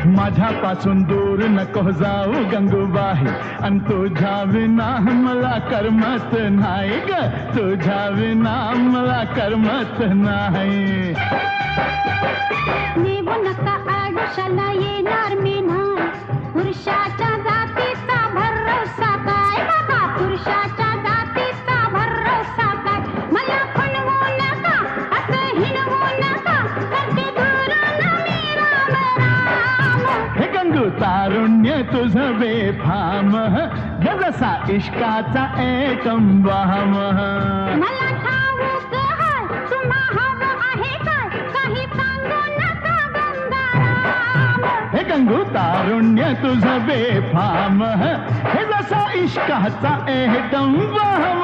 माझ्यापासून दूर नको जाऊ गंगूबाई, अन तुझ्या विना मला करमत नाही ग, तुझ्या विना मला करमत नाही. नेऊ नका आडोशाला येणार मी नाही, पुरुषाच्या जातीचा भरोसा काय बाबा, पुरुषाच्या जातीचा भरोसा काय. मला फणवू नका, असं हिणवू नका, करते दुरून मी राम राम. हे गंगू तारुण्य तुझं बेफाम, जसा इश्काचा एकम वाम. मला ठाऊक हाय तुम्हा हवं आहे काय, काही सांगू नका गंगाराम. हे गंगू तारुण्य तुझं बेफाम, हे जसा इश्काचा एकदम वाम.